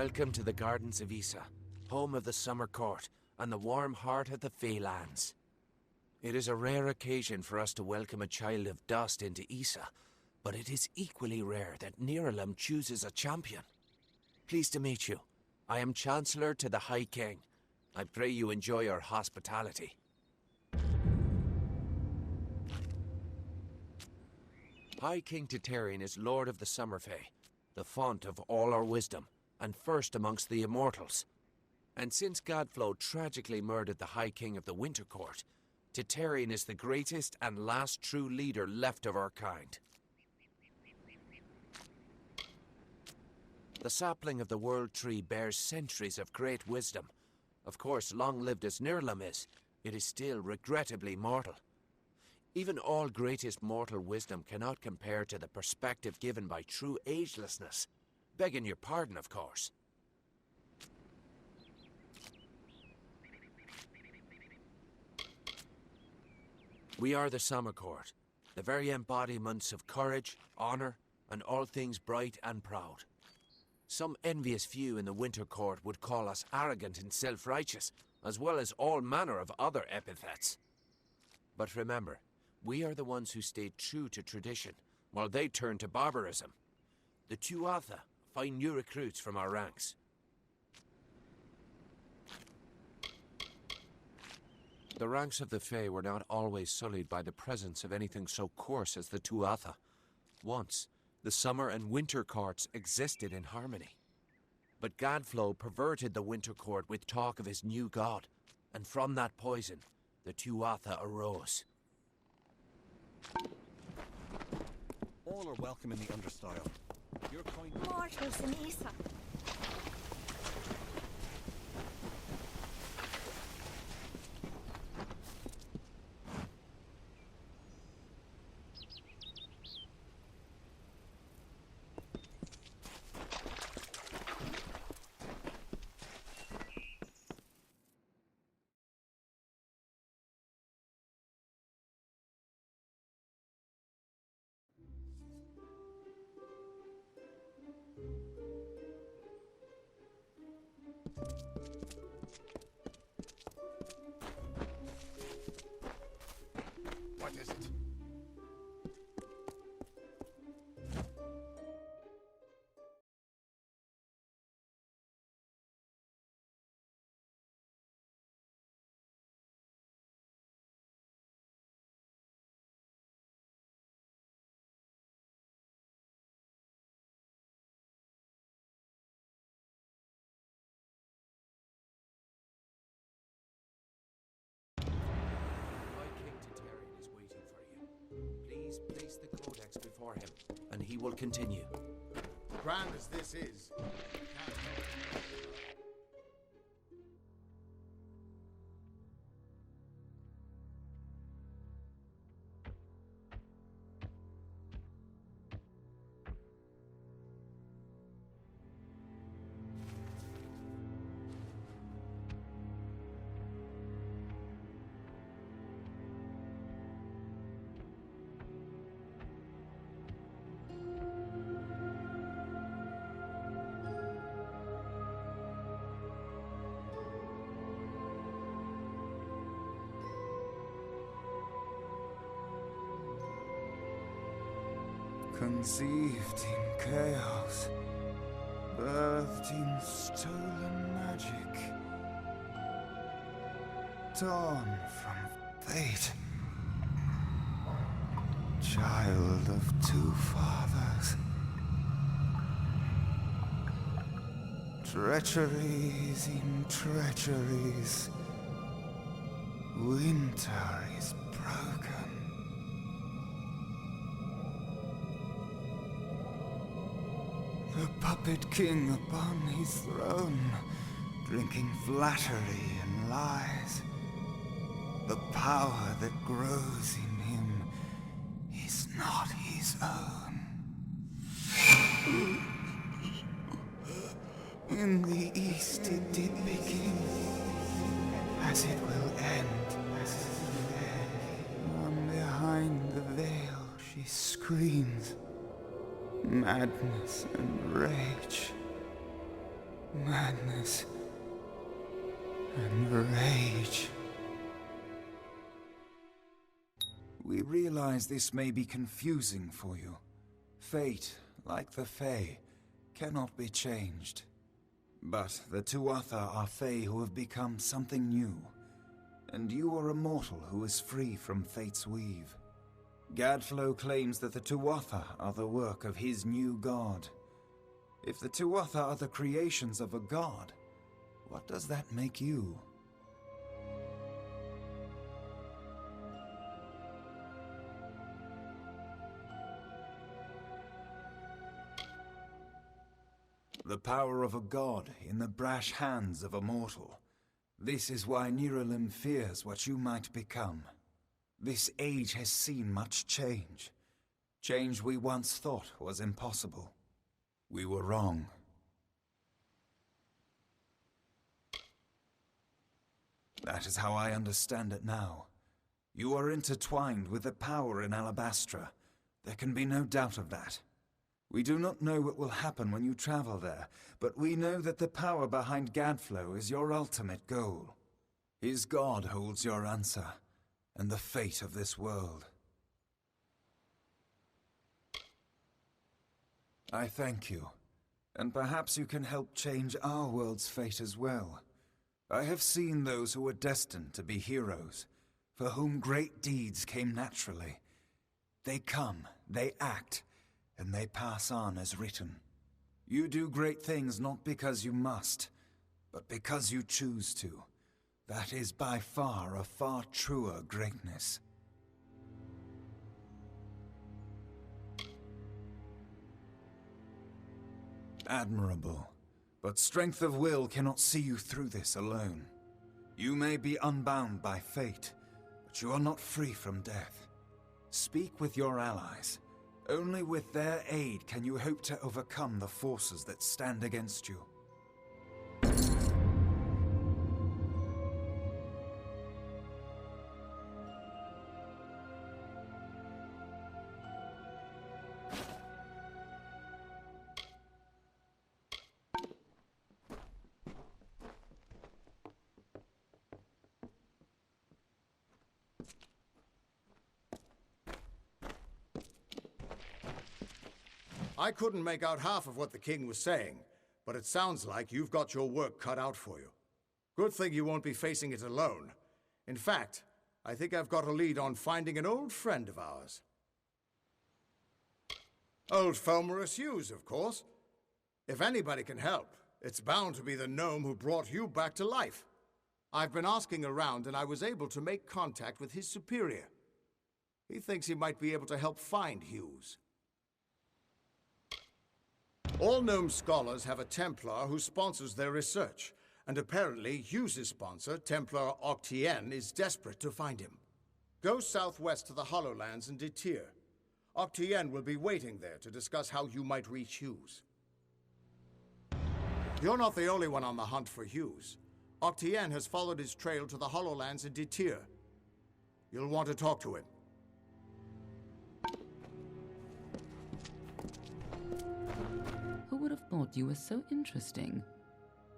Welcome to the Gardens of Issa, home of the Summer Court and the warm heart of the Feylands. It is a rare occasion for us to welcome a child of dust into Issa, but it is equally rare that Niralim chooses a champion. Pleased to meet you. I am Chancellor to the High King. I pray you enjoy our hospitality. High King Titarian is Lord of the Summerfey, the font of all our wisdom, and first amongst the immortals. And since Godflow tragically murdered the High King of the Winter Court, Titarian is the greatest and last true leader left of our kind. The sapling of the World Tree bears centuries of great wisdom. Of course, long-lived as Nirlam is, it is still regrettably mortal. Even all greatest mortal wisdom cannot compare to the perspective given by true agelessness. Begging your pardon, of course. We are the Summer Court, the very embodiments of courage, honor, and all things bright and proud. Some envious few in the Winter Court would call us arrogant and self-righteous, as well as all manner of other epithets. But remember, we are the ones who stayed true to tradition, while they turned to barbarism. The Tuatha find new recruits from our ranks. The ranks of the Fae were not always sullied by the presence of anything so coarse as the Tuatha. Once, the Summer and Winter Courts existed in harmony. But Godflow perverted the Winter Court with talk of his new god, and from that poison, the Tuatha arose. All are welcome in the Understyle. Your kind Mortals in Issa. What is it? Place the codex before him, and he will continue. Grand as this is, can't help it. Conceived in chaos, birthed in stolen magic, torn from fate, child of two fathers, treacheries in treacheries, winter is broken. The puppet king upon his throne, drinking flattery and lies. The power that grows in him is not his own. In the east it did begin, as it will end. From behind the veil she screams. Madness and rage. madness, and rage. We realize this may be confusing for you. Fate, like the Fae, cannot be changed. But the Tuatha are Fae who have become something new, and you are a mortal who is free from Fate's weave. Gadflow claims that the Tuatha are the work of his new god. If the Tuatha are the creations of a god, what does that make you? The power of a god in the brash hands of a mortal. This is why Niralim fears what you might become. This age has seen much change. Change we once thought was impossible. We were wrong. That is how I understand it now. You are intertwined with the power in Alabastra. There can be no doubt of that. We do not know what will happen when you travel there, but we know that the power behind Gadflow is your ultimate goal. His god holds your answer, and the fate of this world. I thank you, and perhaps you can help change our world's fate as well. I have seen those who were destined to be heroes, for whom great deeds came naturally. They come, they act, and they pass on as written. You do great things not because you must, but because you choose to. That is by far a far truer greatness. Admirable, but strength of will cannot see you through this alone. You may be unbound by fate, but you are not free from death. Speak with your allies. Only with their aid can you hope to overcome the forces that stand against you. I couldn't make out half of what the king was saying, but it sounds like you've got your work cut out for you. Good thing you won't be facing it alone. In fact, I think I've got a lead on finding an old friend of ours. Old Fomorous Hughes, of course. If anybody can help, it's bound to be the gnome who brought you back to life. I've been asking around and I was able to make contact with his superior. He thinks he might be able to help find Hughes. All gnome scholars have a Templar who sponsors their research, and apparently Hughes' sponsor, Templar Octien, is desperate to find him. Go southwest to the Hollowlands and Detir. Octien will be waiting there to discuss how you might reach Hughes. You're not the only one on the hunt for Hughes. Octien has followed his trail to the Hollowlands and Detir. You'll want to talk to him. Who would have thought you were so interesting?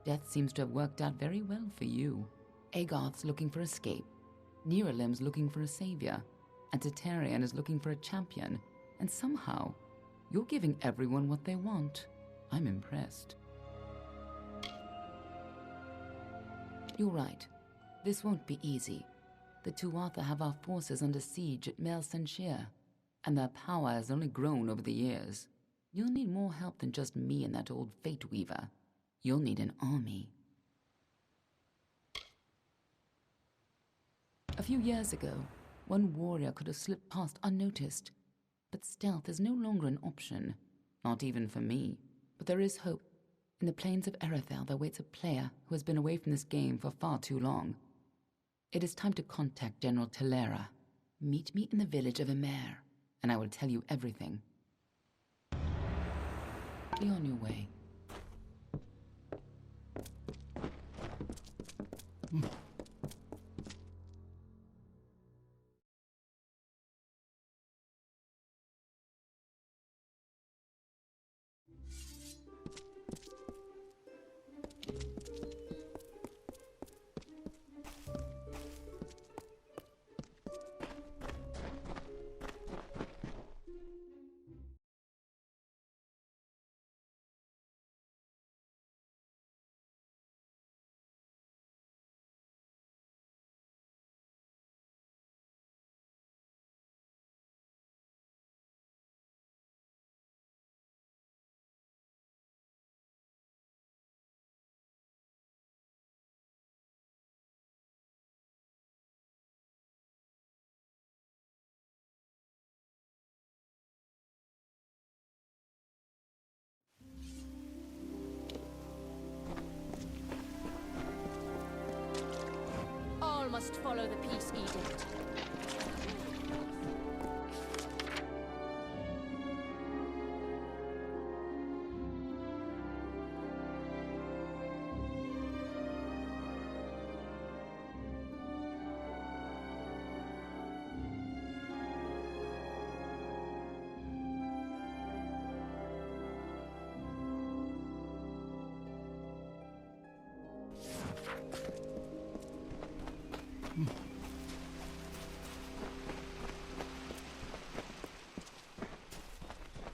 Death seems to have worked out very well for you. Agarth's looking for escape, Niralim's looking for a savior, and Tatarian is looking for a champion, and somehow, you're giving everyone what they want. I'm impressed. You're right. This won't be easy. The Tuatha have our forces under siege at Mel Senshir, and their power has only grown over the years. You'll need more help than just me and that old Fate Weaver. You'll need an army. A few years ago, one warrior could have slipped past unnoticed, but stealth is no longer an option, not even for me. But there is hope. In the plains of Erethel there waits a player who has been away from this game for far too long. It is time to contact General Telera. Meet me in the village of Emer, and I will tell you everything. Be on your way. must follow the peace edict.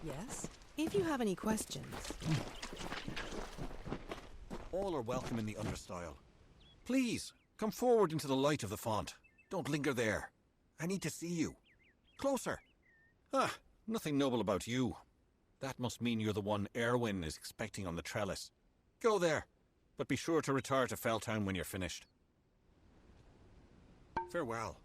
Yes? If you have any questions. All are welcome in the understyle. Please, come forward into the light of the font. Don't linger there. I need to see you. Closer. Ah, nothing noble about you. That must mean you're the one Erwin is expecting on the trellis. Go there, but be sure to retire to Felltown when you're finished. Farewell.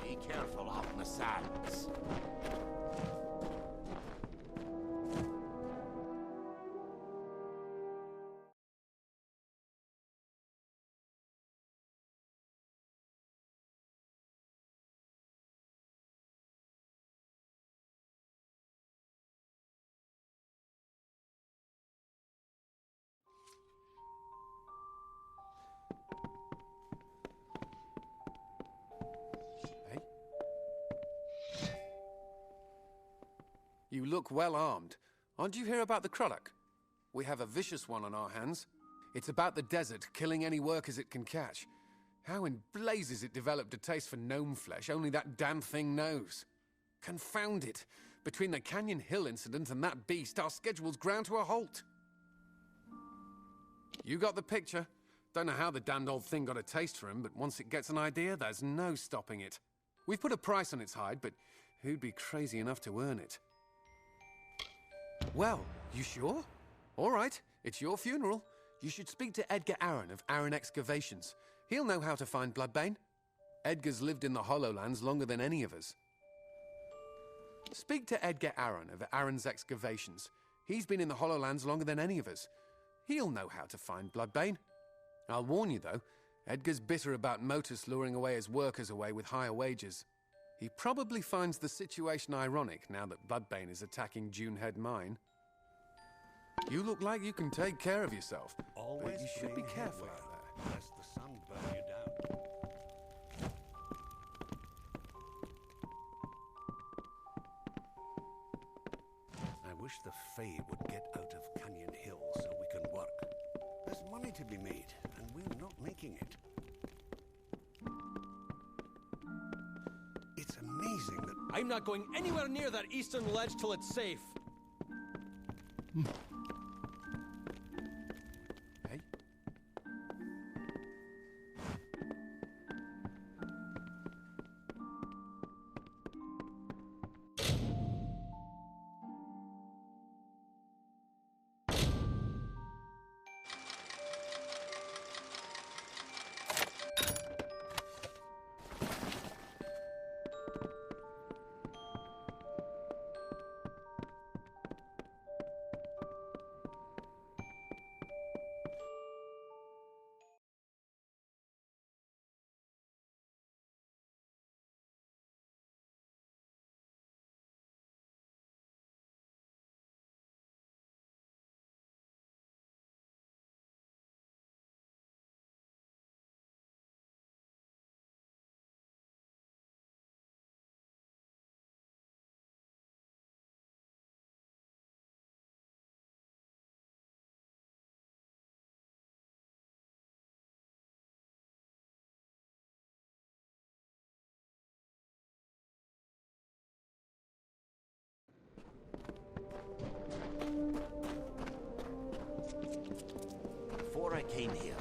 Be careful out in the sands. Hey? You look well armed. Aren't you here about the Krullock? We have a vicious one on our hands. It's about the desert, killing any workers it can catch. How in blazes it developed a taste for gnome flesh, only that damn thing knows. Confound it. Between the Canyon Hill incident and that beast, our schedule's ground to a halt. You got the picture. Don't know how the damned old thing got a taste for him, but once it gets an idea, there's no stopping it. We've put a price on its hide, but who'd be crazy enough to earn it? Well, you sure? All right, it's your funeral. You should speak to Edgar Aaron of Aaron Excavations. He'll know how to find Bloodbane. Edgar's lived in the Hollowlands longer than any of us. Speak to Edgar Aaron of Aaron's Excavations. He's been in the Hollowlands longer than any of us. He'll know how to find Bloodbane. I'll warn you, though, Edgar's bitter about Motus luring away his workers away with higher wages. He probably finds the situation ironic now that Bloodbane is attacking Dunehead Mine. You look like you can take care of yourself, but you should be careful out there. Lest the sun burn you down. I wish the Fae would get out of Canyon Hill so we can work. There's money to be made, and we're not making it. It's amazing that... I'm not going anywhere near that eastern ledge till it's safe. Hey? Before I came here,